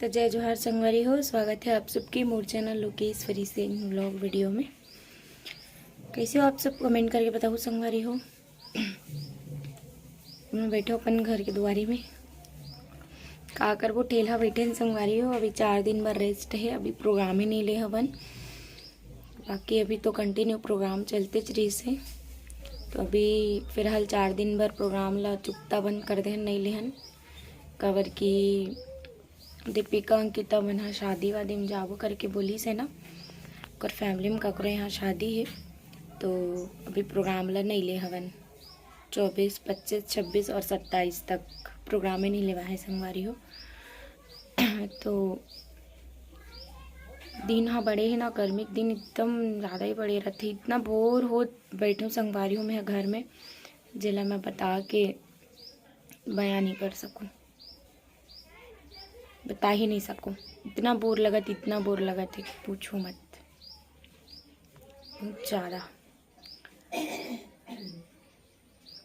तो जय जोहार संगवारी हो, स्वागत है आप सबकी मोर channel Lokeshwari Singh vlog video में। कैसे हो आप सब, कमेंट करके बताओ संगवारी हो। मैं बैठे अपन घर के दुआरी में, का कर वो टेल्हा बैठे संगवारी हो। अभी 4 दिन बर रेस्ट है, अभी प्रोग्राम ही नहीं ले हवन। बाकी अभी तो कंटिन्यू प्रोग्राम चलते रही से। तो अभी फिलहाल 4 दिन बर प्रोग्राम ला चुकता बंद कर देहन, नहीं लेहन। कवर की दीपिका अंकिता मन हा शादी वादी में जाबो करके बोली से ना, और फैमिली में ककरो यहाँ शादी है, तो अभी प्रोग्राम ला नहीं ले हवन। 24, 25, 26 और 27 तक प्रोग्राम ही नहीं लेवा है संगवारी हो। तो दिन हाँ बड़े है ना, गर्मी के दिन एकदम ज़्यादा ही बड़े रहते, इतना बोर हो बैठूँ संगवारी हो मैं घर में, जिला मैं बता के बयान नहीं कर सकूँ, बता ही नहीं सकूँ। इतना बोर लगा था कि पूछो मत, बहुत ज़्यादा।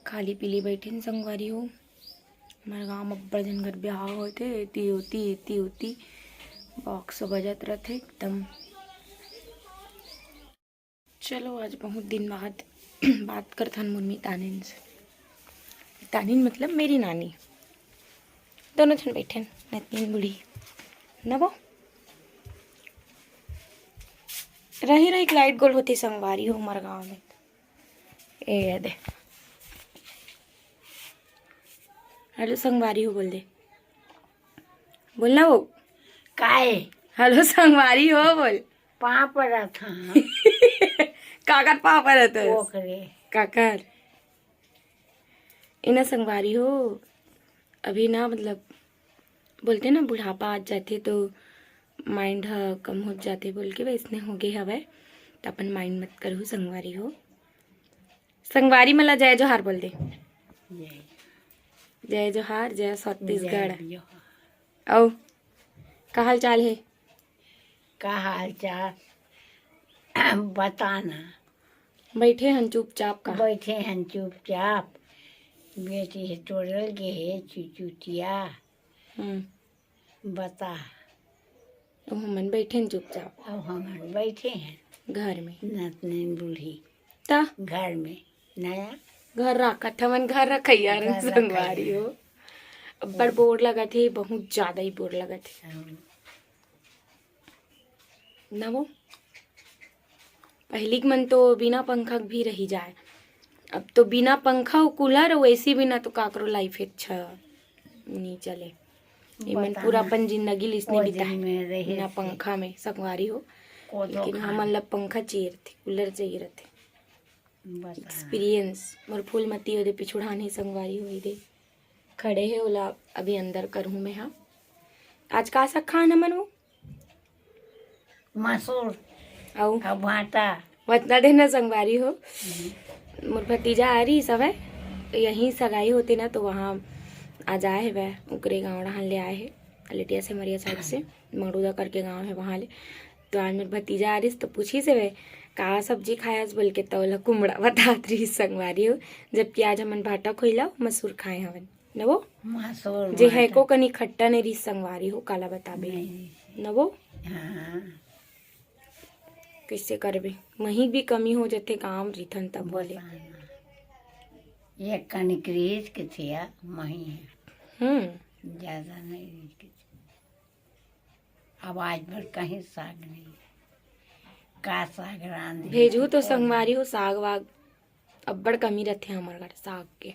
खाली पीली बैठे न संगवारी हो। हमारे गाँव में बड़ा जन घर ब्याह होते, इती होती बॉक्स बजत रहते एकदम। चलो आज बहुत दिन बाद बात करथन मुन्नी तानिन से। तानिन मतलब मेरी नानी, दोनों जन बैठे नतनीन बूढ़ी न वो रही लाइट गोल होती संगवारी हो हमारे गाँव में। ए दे हेलो संगवारी हो, बोल दे, बोलना वो काय हेलो संगवारी हो बोल। पापड़ था काकर पापा रहता है ओकरे काकर इना संगवारी हो। अभी ना मतलब बोलते ना बुढ़ापा आ जाते तो माइंड कम हो जाते बोल के वैसने हो गए हवे, तो अपन माइंड मत करो संगवारी हो। संगवारी मला जय जोहार बोल दे। जय जोहार, जय छत्तीसगढ़। औ का हाल चाल है? का हाल चाल बताना। बैठे हन चुपचाप का? बैठे हैं चुपचाप। बेटी है तोड़ल के है चुचुटिया। बता। तो हमन बैठे न चुपचाप अब हम बैठे हैं घर में, नतनीन बूढ़ी ता घर में नया घर रखत हमन, घर रखैया घर संगवारी हो। बड़ बोर लगा थे, बहुत ज्यादा ही बोर लगा थे ना वो। पहली के मन तो बिना पंखा भी रही जाए, अब तो बिना पंखा और कूलर और एसी बिना तो काकरो लाइफ अच्छा नहीं चले। मन पूरा अपन जिंदगी लिसने बिता है बिना पंखा में संगवारी हो। लेकिन हमन ला पंखा चाहिए थे, कूलर चाहिए रहते। एक्सपीरियंस मोर फूलमती ओदे पिछुड़ान ही संगवारी हुई दे खड़े है ओला अभी अंदर करूँ मैं। हाँ आज का सा खान हमन वो मसूर आओ भाटा बता देना संगवारी हो। मोर भतीजा आ रही सब है, तो यहीं सगाई होती ना, तो वहाँ आज आए है वह उकरे गाँव डहान ले आए है, अलेटिया से मरिया साइड से मड़ूदा करके गाँव है वहाँ ले। तो आज मेरे भतीजा आ रही तो पूछी से वे का सब्जी खाया बोल के, तो कुमड़ा बतात रही संगवारी हो। जबकि आज हमन भाटा खोइला मसूर खाए हवन न वो मसूर जे है को कनी खट्टा नहीं रही संगवारी हो, काला बताबे न वो। हाँ कैसे करबे, वहीं भी कमी हो जाते काम रिथन तब बोले। ये कनिक रीझ के थिया मही है, ज्यादा नहीं रीझ के। अब आज भर कहीं साग नहीं, का साग रांध भेजू तो संगवारी हो साग वाग अब्बड़ कमी रहते हमारे घर साग के।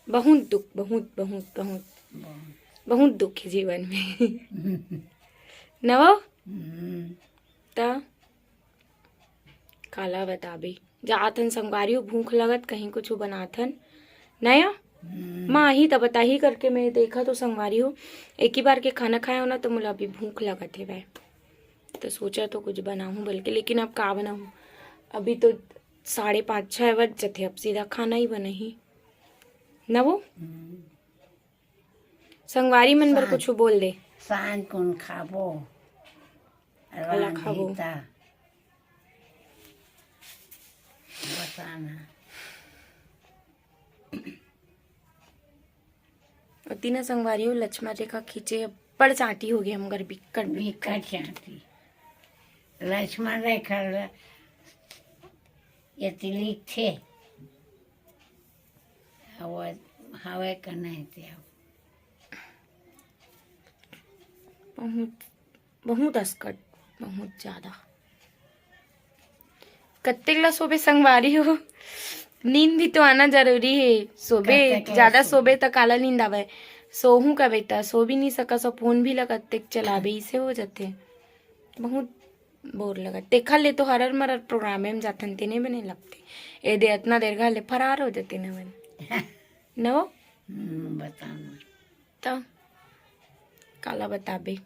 बहुत दुख, बहुत बहुत बहुत बहुत दुख है जीवन में नवा ता काला बताबे जातन संगवारी हो, भूख लगत कहीं कुछ बनाथन नया माँ ही तब बता ही करके मैं देखा तो संगवारी हो। एक ही बार के खाना खाया हो ना, तो मुझे अभी भूख लगत है वह, तो सोचा तो कुछ बनाऊं बल्कि, लेकिन अब का बनाऊं, अभी तो 5:30 6 बज जाते, अब सीधा खाना ही बना ही न वो। संगवारी मन बर कुछ बोल दे। सांझ कौन खाबो काला खाबो बताना। तीना संगवारी हो लक्ष्मण रेखा खींचे पड़ चाटी हो गई हम घर भी कर भी भीखा चाहती लक्ष्मण रेखा यतिली थे हवा का नहीं थे बहुत बहुत अस्कट बहुत ज्यादा कत्तेला सोबे संगवारी हो नींद भी तो आना जरूरी है सोबे ज्यादा सोबे तो काला नींद आवे सोहू का बेटा सो भी नहीं सका सो फोन भी लगा कत्ते चलाबे इसे हो जाते बहुत बोर लगा देखा ले तो हरर मरर प्रोग्राम में जाथन ते नहीं बने लगते ए दे इतना देर घाले फरार हो जाते न बन नो बताना तो काला बताबे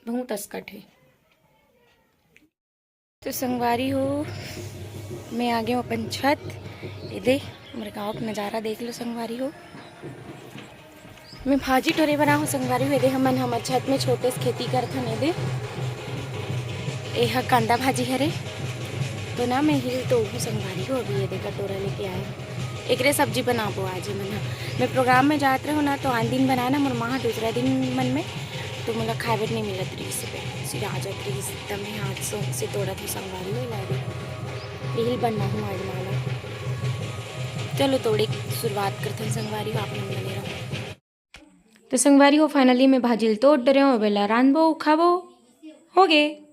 बहुत अस्कट है तो संगवारी हो मैं आ गया अपन छत ये दे मेरे गाँव का नज़ारा देख लो संगवारी हो मैं भाजी टोरे बना हूँ संगवारी हो दे हम छत में छोटे से खेती करते हैं दे यह कांदा भाजी हरे तो ना मैं हिल तो हूँ संगवारी हो अभी ये दे कटोरा लेके आए एक रे सब्जी बनाबो आज मना मैं प्रोग्राम में जाते रहो ना तो आन दिन बनाना मोर माँ दूसरा दिन मन में तो मुला खावे नहीं मिलत रही पे सीधा आ जाती रही एकदम ही हाथ से तोड़ा थी संगवारी हो ला दे यही बनना हूँ आज माला चलो तोड़े शुरुआत करते हैं संगवारी हो आपने बने रहो तो संगवारी हो फाइनली मैं भाजिल तोड़ डरे हो बेला रांधबो खाबो हो गए।